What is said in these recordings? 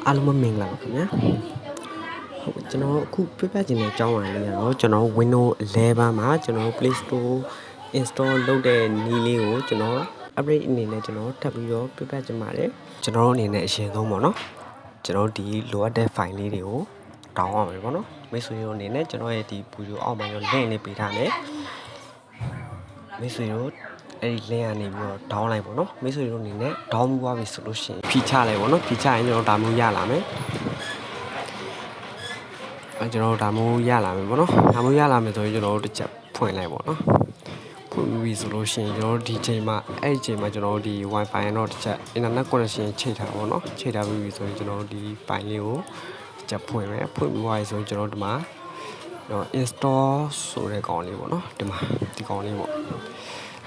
အားလုံးမင်္ဂလာပါခင်ဗျာဟုတ်ကျွန်တော်အခုပြပြခြင်းတဲ့အကြောင်းအရာလေးကတော့ကျွန်တော် Windows 11မှာကျွန်တော် Play Store install လုပ်တဲ့နည်းလေးကိုကျွန်တော် update အနေနဲ့ကျွန်တော်ထပ်ပြီးတော့ပြပြခြင်းပါတယ်ကျွန်တော်အနေနဲ့အရင်ဆုံးပေါ့နော်ကျွန်တော်ဒီလိုအပ်တဲ့ file လေးတွေကို down အောင်မယ်ပေါ့နော်မိတ်ဆွေတို့အနေနဲ့ကျွန်တော်ရဲ့ဒီ video အောက်မှာ link လေးပေးထားမယ်မိတ်ဆွေတို့အဲ့ဒီ link ကနေပြီးတော့ down လိုက်ပေါ့နော်မိတ်ဆွေတို့အနေနဲ့ down ပြီးသွားပြီဆိုလို့ရှိရင်ဖြီးချလိုက်ပေါ့နော်ဖြီးချရင်ကျွန်တော်ဒါမျိုးရလာမယ်ကျွန်တော်ဒါမျိုးရလာမယ်ပေါ့နော်ဒါမျိုးရလာမယ်ဆိုရင်ကျွန်တော်တို့တစ်ချက်ဖွင့်လိုက်ပေါ့နော်ဖွင့်ပြီးဆိုလို့ရှိရင်ကျွန်တော်ဒီချိန်မှာအဲ့ဒီချိန်မှာကျွန်တော်ဒီ wifi တော့တစ်ချက် internet connection ချိတ်ထားပေါ့နော်ချိတ်ထားပြီးဆိုရင်ကျွန်တော်ဒီပိုင်လေးကိုတစ်ချက်ဖွင့်မယ်ဖွင့်ပြီးသွားပြီဆိုရင်ကျွန်တော်ဒီမှာinstall ဆိုတဲ့ကောင်လေးပေါ့နော်ဒီမှာဒီကောင်လေးပေါ့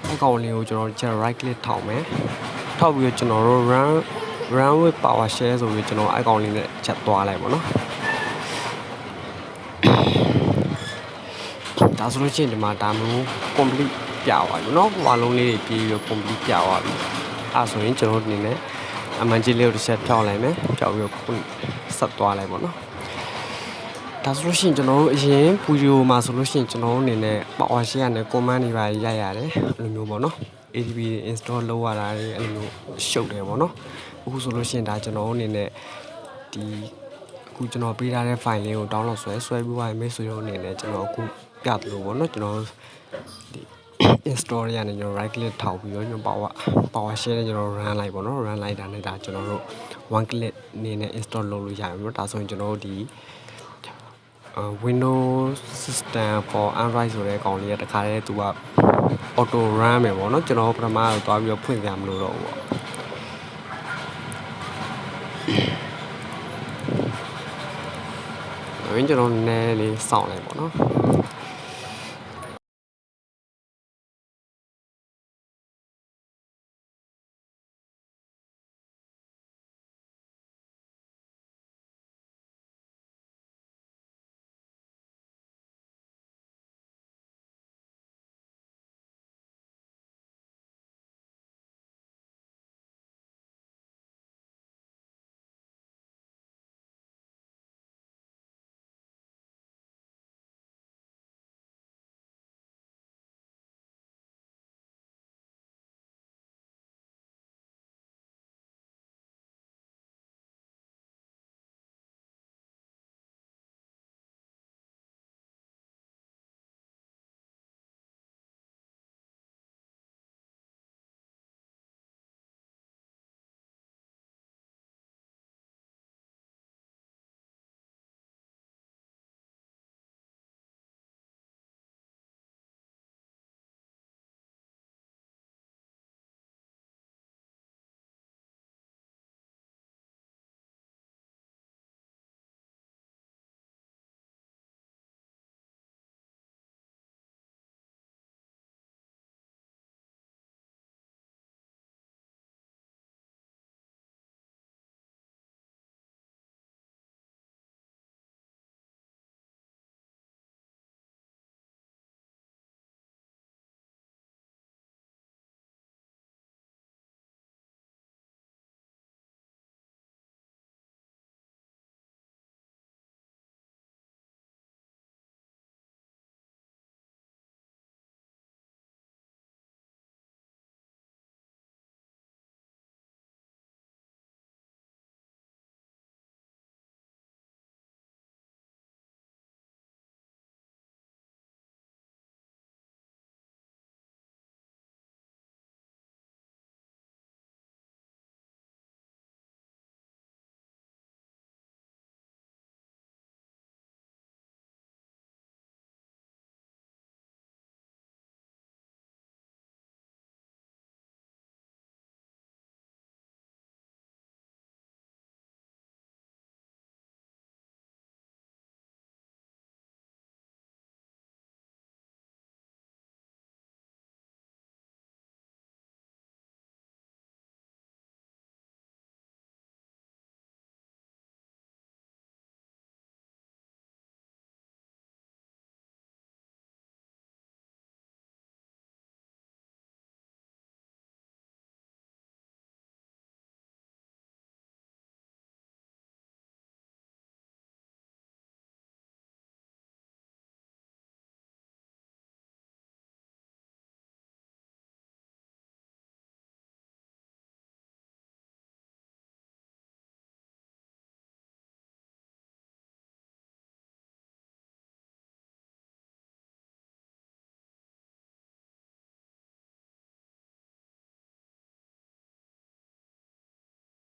အဲ့ကောင်လေးကိုကျွန်တော်ချက် right click ထောက်မယ်ထောက်ပြီးတော့ကျွန်တော်တို့ run with PowerShell ဆိုပြီးကျွန်တော်အဲ့ကောင်လေးနဲ့ချက်သွားလိုက်ပေါ့နော်ဒါဆိုလို့ရှိရင်ဒီမှာဒါမျိုး complete ပြသွားပြီเนาะဟိုအလုံးလေးတွေပြီးပြီးတော့ complete ပြသွားပြီအဲ့ဆိုရင်ကျွန်တော်တို့အနေနဲ့အမှန်ကြီးလေးကိုတစ်ချက်ဖြောက်လိုက်မယ်ဖြောက်ပြီးတော့ဆက်သွားလိုက်ပေါ့နော်ဒါဆိုလို့ရှိရင်ကျွန်တော်တို့အရင် video မှာဆိုလို့ရှိရင်ကျွန်တော်တို့အနေနဲ့ PowerShell နဲ့ command တွေပါရရတယ်အဲ့လိုမျိုးပေါ့နော် ADB install လုပ်ရတာတွေအဲ့လိုမျိုးရှုပ်တယ်ပေါ့နော်အခုဆိုလို့ရှိရင်ဒါကျွန်တော်တို့အနေနဲ့ဒီအခုကျွန်တော်ပေးထားတဲ့ file လေးကို download ဆွဲပြီးသွားရင်မိတ်ဆွေတို့အနေနဲ့ကျွန်တော်အခုပြသလိုပေါ့နော်ကျွန်တော်ဒီ install ရနေကျွန်တော် right click ထောက်ပြီးတော့ကျွန်တော် PowerShell နဲ့ကျွန်တော် run လိုက်ပေါ့နော် run လိုက်တာနဲ့ဒါကျွန်တော်တို့ one click အနေနဲ့ install လုပ်လို့ရတယ်ပေါ့ဒါဆိုရင်ကျွန်တော်တို့ဒီWindows system for Android ဆိုတဲ့ကောင်လေးကတခါတည်းသူက auto run မယ်ပေါ့နော်ကျွန်တော်ပထမတော့တွားပြီးတော့ဖွင့်ပြမလို့တော့ဘူးပေါ့ကျွန်တော်နည်းလေးစောင့်လိုက်ပေါ့နော်